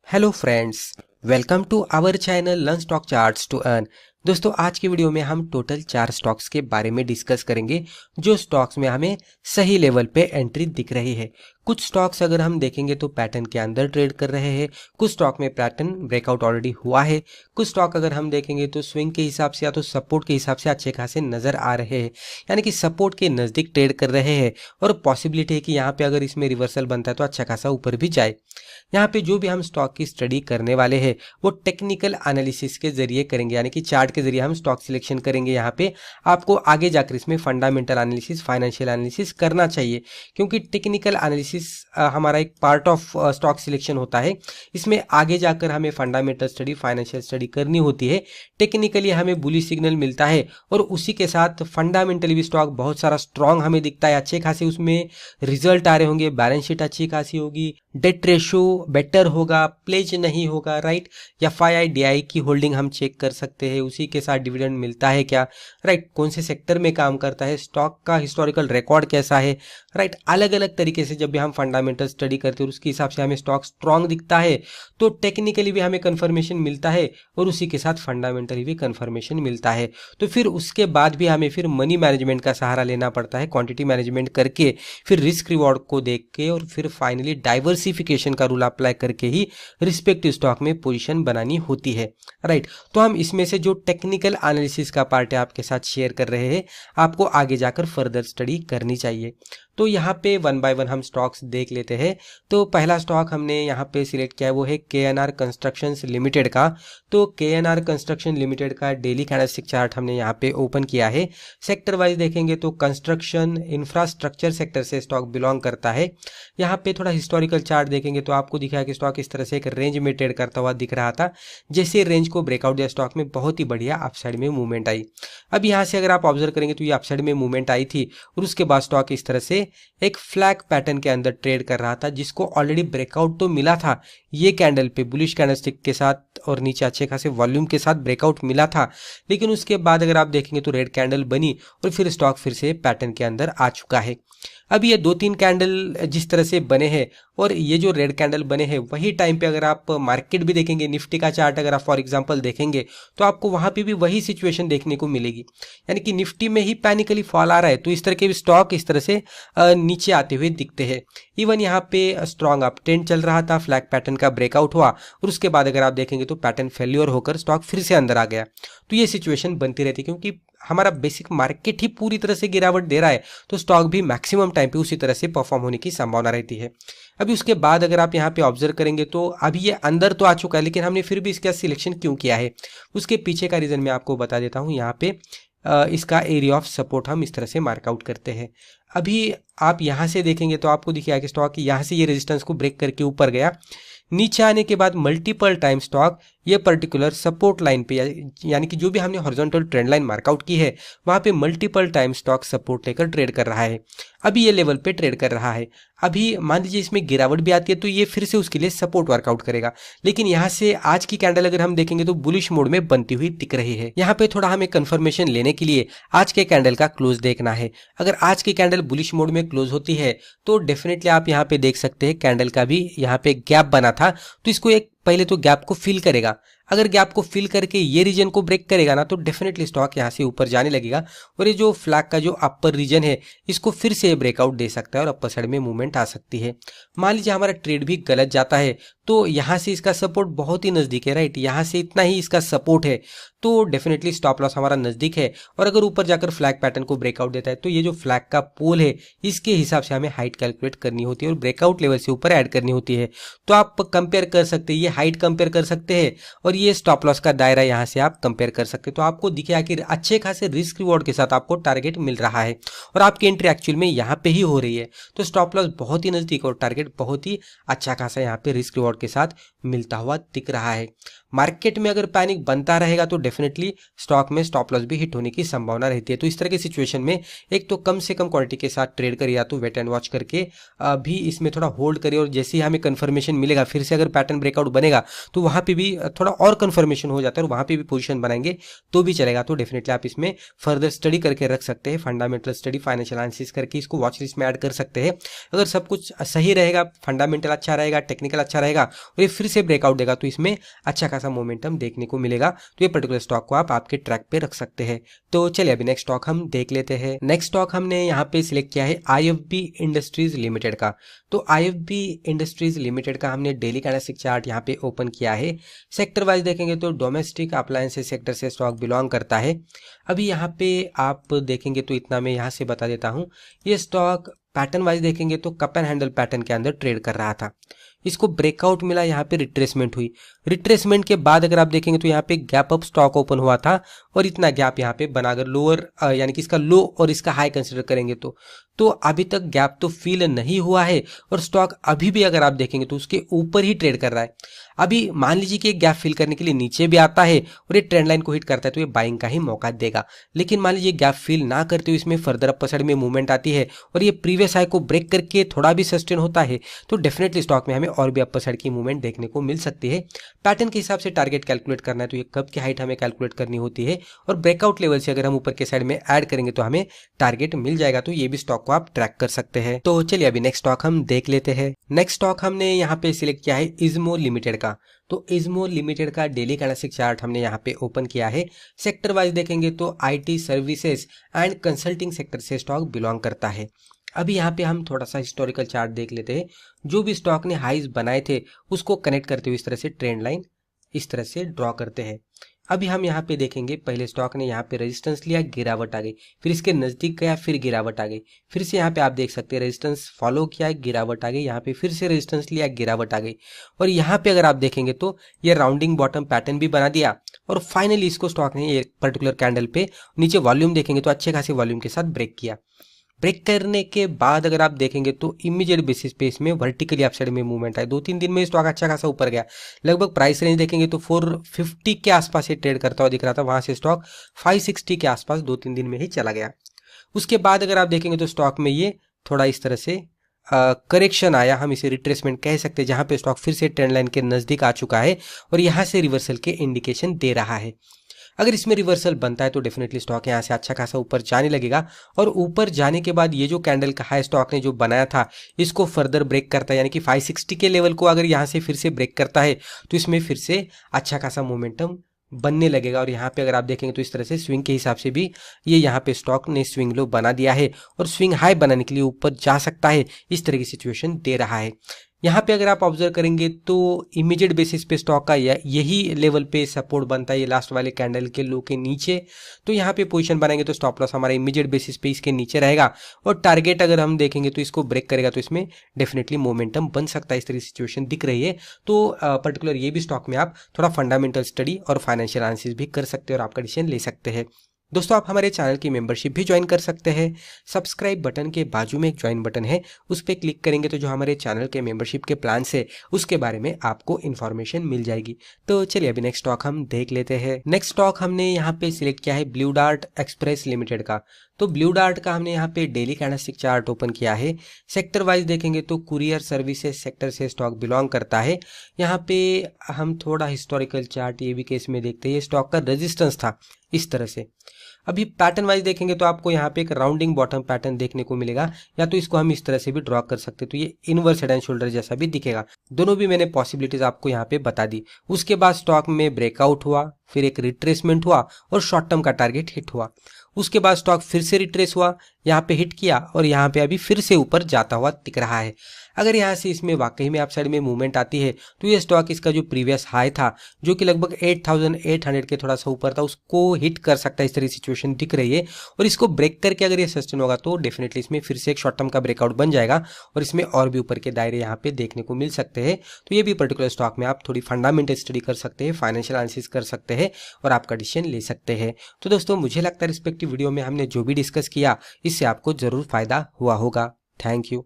Hello friends, welcome to our channel learn stock charts to earn. दोस्तों, आज की video में हम टोटल 4 स्टॉक्स के बारे में डिस्कस करेंगे जो स्टॉक्स में हमें सही लेवल पे एंट्री दिख रही है। कुछ स्टॉक्स अगर हम देखेंगे तो पैटर्न के अंदर ट्रेड कर रहे हैं, कुछ स्टॉक में पैटर्न ब्रेकआउट ऑलरेडी हुआ है, कुछ स्टॉक अगर हम देखेंगे तो स्विंग के हिसाब से या तो सपोर्ट के हिसाब से अच्छे खासे नजर आ रहे हैं, यानी कि सपोर्ट के नज़दीक ट्रेड कर रहे हैं और पॉसिबिलिटी है कि यहाँ पे अगर इसमें रिवर्सल बनता है तो अच्छा खासा ऊपर भी जाए। यहाँ पे जो भी हम स्टॉक की स्टडी करने वाले हैं वो टेक्निकल एनालिसिस के जरिए करेंगे, यानी कि चार्ट के जरिए हम स्टॉक सिलेक्शन करेंगे। यहाँ पे आपको आगे जाकर इसमें फंडामेंटल एनालिसिस, फाइनेंशियल एनालिसिस करना चाहिए, क्योंकि टेक्निकल एनालिसिस हमारा एक पार्ट ऑफ स्टॉक सिलेक्शन होता है। इसमें आगे जाकर हमें फंडामेंटल स्टडी, फाइनेंशियल स्टडी करनी होती है। टेक्निकली हमें बुलिश सिग्नल मिलता है और उसी के साथ फंडामेंटली भी स्टॉक बहुत सारा स्ट्रांग हमें दिखता है, अच्छे खासे उसमें रिजल्ट आ रहे होंगे, बैलेंस शीट अच्छी खासी होगी, डेट रेशो बेटर होगा, प्लेज नहीं होगा, राइट। FII DI की होल्डिंग हम चेक कर सकते हैं, उसी के साथ डिविडेंड मिलता है क्या, राइट, कौन से सेक्टर में काम करता है, स्टॉक का हिस्टोरिकल रिकॉर्ड कैसा है, राइट। अलग अलग तरीके से जब भी हम फंडामेंटल स्टडी करते हैं उसके हिसाब से हमें स्टॉक स्ट्रांग दिखता है तो टेक्निकली भी हमें कंफर्मेशन मिलता है और उसी के साथ फंडामेंटली भी कंफर्मेशन मिलता है। तो फिर उसके बाद भी हमें फिर मनी मैनेजमेंट का सहारा लेना पड़ता है, क्वांटिटी मैनेजमेंट करके, फिर रिस्क रिवॉर्ड को देख के और फिर फाइनली डाइवर्सिफिकेशन का रूल अप्लाई करके ही रिस्पेक्टिव स्टॉक में पोजीशन बनानी होती है, राइट। तो हम इसमें से जो टेक्निकल एनालिसिस का पार्ट है आपके साथ शेयर कर रहे हैं, आपको आगे जाकर फर्दर स्टडी करनी चाहिए। तो यहाँ पे वन बाय वन हम स्टॉक्स देख लेते हैं। तो पहला स्टॉक हमने यहाँ पे सिलेक्ट किया है वो है KNR कंस्ट्रक्शंस लिमिटेड का। तो KNR कंस्ट्रक्शन लिमिटेड का डेली कैंडलस्टिक चार्ट हमने यहाँ पे ओपन किया है। सेक्टर वाइज देखेंगे तो कंस्ट्रक्शन इंफ्रास्ट्रक्चर सेक्टर से स्टॉक बिलोंग करता है। यहाँ पे थोड़ा हिस्टोरिकल चार्ट देखेंगे तो आपको दिखा कि स्टॉक इस तरह से एक रेंज में ट्रेड करता हुआ दिख रहा था। जैसे रेंज को ब्रेकआउट दिया स्टॉक में बहुत ही बढ़िया अपसाइड में मूवमेंट आई। अब यहाँ से अगर आप ऑब्जर्व करेंगे तो ये अपसाइड में मूवमेंट आई थी और उसके बाद स्टॉक इस तरह से एक फ्लैग पैटर्न के अंदर ट्रेड कर रहा था, जिसको ऑलरेडी ब्रेकआउट तो मिला था ये कैंडल पे बुलिश कैंडलस्टिक के साथ और नीचे अच्छे खासे वॉल्यूम के साथ ब्रेकआउट मिला था। लेकिन उसके बाद अगर आप देखेंगे तो रेड कैंडल बनी और फिर स्टॉक फिर से पैटर्न के अंदर आ चुका है। अब ये 2-3 कैंडल जिस तरह से बने हैं और ये जो रेड कैंडल बने हैं वही टाइम पे अगर आप मार्केट भी देखेंगे, निफ्टी का चार्ट अगर आप फॉर एग्जांपल देखेंगे तो आपको वहां पे भी वही सिचुएशन देखने को मिलेगी, यानी कि निफ्टी में ही पैनिकली फॉल आ रहा है तो इस तरह के भी स्टॉक इस तरह से नीचे आते हुए दिखते हैं। इवन यहाँ पे स्ट्रॉन्ग अप ट्रेंड चल रहा था, फ्लैग पैटर्न का ब्रेकआउट हुआ और उसके बाद अगर आप देखेंगे तो पैटर्न फेल्योर होकर स्टॉक फिर से अंदर आ गया। तो ये सिचुएशन बनती रहती है क्योंकि हमारा बेसिक मार्केट ही पूरी तरह से गिरावट दे रहा है तो स्टॉक भी मैक्सिमम टाइम पे उसी तरह से परफॉर्म होने की संभावना रहती है। अभी उसके बाद अगर आप यहाँ पे ऑब्जर्व करेंगे तो अभी ये अंदर तो आ चुका है लेकिन हमने फिर भी इसका सिलेक्शन क्यों किया है उसके पीछे का रीजन मैं आपको बता देता हूँ। यहाँ पे इसका एरिया ऑफ सपोर्ट हम इस तरह से मार्कआउट करते हैं। अभी आप यहाँ से देखेंगे तो आपको दिखेगा कि स्टॉक यहाँ से ये रेजिस्टेंस को ब्रेक करके ऊपर गया, नीचे आने के बाद मल्टीपल टाइम स्टॉक ये पर्टिकुलर सपोर्ट लाइन पे यानी कि जो भी हमने हॉरिजॉन्टल ट्रेंड लाइन मार्कआउट की है वहां पे मल्टीपल टाइम स्टॉक सपोर्ट लेकर ट्रेड कर रहा है। अभी ये लेवल पे ट्रेड कर रहा है। अभी मान लीजिए इसमें गिरावट भी आती है तो ये फिर से उसके लिए सपोर्ट वर्कआउट करेगा, लेकिन यहाँ से आज की कैंडल अगर हम देखेंगे तो बुलिश मोड में बनती हुई दिख रही है। यहाँ पे थोड़ा हमें कंफर्मेशन लेने के लिए आज के कैंडल का क्लोज देखना है। अगर आज की कैंडल बुलिश मोड में क्लोज होती है तो डेफिनेटली आप यहाँ पे देख सकते हैं कैंडल का भी यहाँ पे गैप बना था तो इसको एक पहले तो गैप को फिल करेगा। अगर गैप को फिल करके ये रीजन को ब्रेक करेगा ना तो डेफिनेटली स्टॉक यहाँ से ऊपर जाने लगेगा और ये जो फ्लैग का जो अपर रीजन है इसको फिर से ब्रेकआउट दे सकता है और अपर साइड में मूवमेंट आ सकती है। मान लीजिए हमारा ट्रेड भी गलत जाता है तो यहाँ से इसका सपोर्ट बहुत ही नजदीक है, राइट, यहाँ से इतना ही इसका सपोर्ट है तो डेफिनेटली स्टॉप लॉस हमारा नजदीक है। और अगर ऊपर जाकर फ्लैग पैटर्न को ब्रेकआउट देता है तो ये जो फ्लैग का पोल है इसके हिसाब से हमें हाइट कैलकुलेट करनी होती है और ब्रेकआउट लेवल से ऊपर ऐड करनी होती है। तो आप कंपेयर कर सकते हैं, ये हाइट कंपेयर कर सकते हैं और ये स्टॉप लॉस का दायरा यहाँ से आप कंपेयर कर सकते हैं। तो आपको दिखे आखिर अच्छे खासे रिस्क रिवॉर्ड के साथ आपको टारगेट मिल रहा है और आपकी एंट्री एक्चुअल में यहाँ पे ही हो रही है तो स्टॉप लॉस बहुत ही नजदीक और टारगेट बहुत ही अच्छा खासा यहाँ पे रिस्क रिवॉर्ड के साथ मिलता हुआ दिख रहा है। मार्केट में अगर पैनिक बनता रहेगा तो डेफिनेटली स्टॉक में स्टॉप लॉस भी हिट होने की संभावना रहती है। तो इस तरह की सिचुएशन में एक तो कम से कम क्वांटिटी के साथ ट्रेड करिए या तो वेट एंड वॉच करके भी इसमें थोड़ा होल्ड करिए और जैसे ही हमें कंफर्मेशन मिलेगा फिर से अगर पैटर्न ब्रेकआउट बनेगा तो वहां पे भी थोड़ा और कंफर्मेशन हो जाता है और वहां पे भी पोजीशन बनाएंगे तो भी चलेगा। तो डेफिनेटली आप इसमें फर्दर स्टडी करके रख सकते हैं, फंडामेंटल स्टडी, फाइनेंशियल एनालिसिस करके इसको वॉच लिस्ट में ऐड कर सकते हैं। अगर सब कुछ सही रहेगा, फंडामेंटल अच्छा रहेगा, टेक्निकल अच्छा रहेगा और ये फिर से ब्रेकआउट देगा तो इसमें अच्छा खासा मोमेंटम देखने को मिलेगा। तो ये पर्टिकुलर स्टॉक को आप आपके ट्रैक पे रख सकते हैं। तो चलिए अभी नेक्स्ट स्टॉक हम देख लेते हैं। नेक्स्ट स्टॉक हमने यहाँ पे सिलेक्ट किया है IFB इंडस्ट्रीज लिमिटेड का। तो IFB इंडस्ट्रीज लिमिटेड का हमने डेली कैंडलस्टिक चार्ट यहाँ पे ओपन किया है। सेक्टर वाइज देखेंगे तो डोमेस्टिक अप्लायंसेस सेक्टर से स्टॉक बिलोंग करता है। अभी यहाँ पे आप देखेंगे तो इतना मैं यहाँ से बता देता हूँ, ये स्टॉक पैटर्न वाइज देखेंगे तो कप एंड हैंडल पैटर्न के अंदर ट्रेड कर रहा था। इसको ब्रेकआउट मिला, यहाँ पे रिट्रेसमेंट हुई। रिट्रेसमेंट के बाद अगर आप देखेंगे तो यहाँ पे गैप अप स्टॉक ओपन हुआ था और इतना गैप यहाँ पे बनाकर लोअर यानी कि इसका लो और इसका हाई कंसिडर करेंगे तो अभी तक गैप तो फील नहीं हुआ है और स्टॉक अभी भी अगर आप देखेंगे तो उसके ऊपर ही ट्रेड कर रहा है। अभी मान लीजिए कि एक गैप फिल करने के लिए नीचे भी आता है और ये ट्रेंड लाइन को हिट करता है तो ये बाइंग का ही मौका देगा। लेकिन मान लीजिए गैप फिल ना करते हुए इसमें फर्दर अपर साइड में मूवमेंट आती है और ये प्रीवियस हाई को ब्रेक करके थोड़ा भी सस्टेन होता है तो डेफिनेटली स्टॉक में हमें और भी अपर साइड की मूवमेंट देखने को मिल सकती है। पैटर्न के हिसाब से टारगेट कैलकुलेट करना है तो ये कब की हाइट हमें कैलकुलेट करनी होती है और ब्रेकआउट लेवल से अगर हम ऊपर के साइड में ऐड करेंगे तो हमें टारगेट मिल जाएगा। तो ये भी स्टॉक को आप ट्रैक कर सकते हैं। तो चलिए अभी नेक्स्ट स्टॉक हम देख लेते हैं। नेक्स्ट स्टॉक हमने यहाँ पे सिलेक्ट किया है इज्मो लिमिटेड का। तो इज्मो लिमिटेड का डेली कैंडलस्टिक चार्ट हमने यहाँ पे ओपन किया है। सेक्टर वाइज देखेंगे तो IT services and consulting sector से स्टॉक बिलोंग करता है। अभी यहाँ पे हम थोड़ा सा हिस्टोरिकल चार्ट देख लेते हैं। जो भी स्टॉक ने हाइज बनाए थे उसको कनेक्ट करते हुए इस तरह से ट्रेंड लाइन इस तरह से ड्रॉ करते हैं। अभी हम यहाँ पे देखेंगे पहले स्टॉक ने यहाँ पे रेजिस्टेंस लिया, गिरावट आ गई, फिर इसके नजदीक गया, फिर गिरावट आ गई, फिर से यहाँ पे आप देख सकते हैं रेजिस्टेंस फॉलो किया, गिरावट आ गई, यहाँ पे फिर से रेजिस्टेंस लिया, गिरावट आ गई और यहाँ पे अगर आप देखेंगे तो ये राउंडिंग बॉटम पैटर्न भी बना दिया और फाइनली इसको स्टॉक ने एक पर्टिकुलर कैंडल पे नीचे वॉल्यूम देखेंगे तो अच्छे खासे वॉल्यूम के साथ ब्रेक किया। ब्रेक करने के बाद अगर आप देखेंगे तो इमीडिएट बेसिस पे इसमें वर्टिकली अपसाइड में मूवमेंट आए। 2-3 दिन में स्टॉक अच्छा खासा ऊपर गया। लगभग प्राइस रेंज देखेंगे तो 450 के आसपास ये ट्रेड करता हुआ दिख रहा था, वहां से स्टॉक 560 के आसपास 2-3 दिन में ही चला गया। उसके बाद अगर आप देखेंगे तो स्टॉक में ये थोड़ा इस तरह से करेक्शन आया, हम इसे रिट्रेसमेंट कह सकते हैं, जहां पे स्टॉक फिर से ट्रेंड लाइन के नजदीक आ चुका है और यहाँ से रिवर्सल के इंडिकेशन दे रहा है। अगर इसमें रिवर्सल बनता है तो डेफिनेटली स्टॉक यहाँ से अच्छा खासा ऊपर जाने लगेगा और ऊपर जाने के बाद ये जो कैंडल का हाई स्टॉक ने जो बनाया था इसको फर्दर ब्रेक करता है, यानी कि 560 के लेवल को अगर यहाँ से फिर से ब्रेक करता है तो इसमें फिर से अच्छा खासा मोमेंटम बनने लगेगा। और यहाँ पे अगर आप देखेंगे तो इस तरह से स्विंग के हिसाब से भी ये यहाँ पे स्टॉक ने स्विंग लो बना दिया है और स्विंग हाई बनाने के लिए ऊपर जा सकता है, इस तरह की सिचुएशन दे रहा है। यहाँ पे अगर आप ऑब्जर्व करेंगे तो इमीडिएट बेसिस पे स्टॉक का यही लेवल पे सपोर्ट बनता है, ये लास्ट वाले कैंडल के लो के नीचे। तो यहाँ पे पोजीशन बनाएंगे तो स्टॉप लॉस हमारा इमीडिएट बेसिस पे इसके नीचे रहेगा और टारगेट अगर हम देखेंगे तो इसको ब्रेक करेगा तो इसमें डेफिनेटली मोमेंटम बन सकता है। इस तरह की सिचुएशन दिख रही है। तो पर्टिकुलर ये भी स्टॉक में आप थोड़ा फंडामेंटल स्टडी और फाइनेंशियल एनालिसिस भी कर सकते हैं और आपका डिसीजन ले सकते हैं। दोस्तों आप हमारे चैनल की मेंबरशिप भी ज्वाइन कर सकते हैं। सब्सक्राइब बटन के बाजू में एक ज्वाइन बटन है, उस पर क्लिक करेंगे तो जो हमारे चैनल के मेंबरशिप के प्लान है उसके बारे में आपको इन्फॉर्मेशन मिल जाएगी। तो चलिए अभी नेक्स्ट स्टॉक हम देख लेते हैं। नेक्स्ट स्टॉक हमने यहाँ पे सिलेक्ट किया है ब्लू डार्ट एक्सप्रेस लिमिटेड का। तो ब्लू डार्ट का हमने यहाँ पे डेली कैंडलस्टिक चार्ट ओपन किया है। सेक्टर वाइज देखेंगे तो कुरियर सर्विसेज सेक्टर से स्टॉक बिलोंग करता है। यहाँ पे हम थोड़ा हिस्टोरिकल चार्ट ये भी केस में देखते हैं, ये स्टॉक का रेजिस्टेंस था इस तरह से। अभी पैटर्न वाइज देखेंगे तो आपको यहाँ पे एक राउंडिंग बॉटम पैटर्न देखने को मिलेगा, या तो इसको हम इस तरह से भी ड्रॉ कर सकते हैं तो ये इनवर्स हेड एंड शोल्डर जैसा भी दिखेगा। दोनों भी मैंने पॉसिबिलिटीज आपको यहाँ पे बता दी। उसके बाद स्टॉक में ब्रेकआउट हुआ, फिर एक रिट्रेसमेंट हुआ और शॉर्ट टर्म का टारगेट हिट हुआ। उसके बाद स्टॉक फिर से रिट्रेस हुआ, यहाँ पे हिट किया और यहाँ पे अभी फिर से ऊपर जाता हुआ दिख रहा है। अगर यहाँ से इसमें वाकई में अपसाइड में मूवमेंट आती है तो ये स्टॉक इसका जो प्रीवियस हाई था जो कि लगभग 8,800 के थोड़ा सा ऊपर था उसको हिट कर सकता है, इस तरह की सिचुएशन दिख रही है। और इसको ब्रेक करके अगर ये सस्टेन होगा तो डेफिनेटली इसमें फिर से एक शॉर्ट टर्म का ब्रेकआउट बन जाएगा और इसमें और भी ऊपर के दायरे यहाँ पे देखने को मिल सकते हैं। तो ये भी पर्टिकुलर स्टॉक में आप थोड़ी फंडामेंटल स्टडी कर सकते हैं, फाइनेंशियल एनालिसिस कर सकते हैं और आपका डिसीजन ले सकते हैं। तो दोस्तों मुझे लगता है रिस्पेक्टिव वीडियो में हमने जो भी डिस्कस किया इससे आपको जरूर फायदा हुआ होगा। Thank you.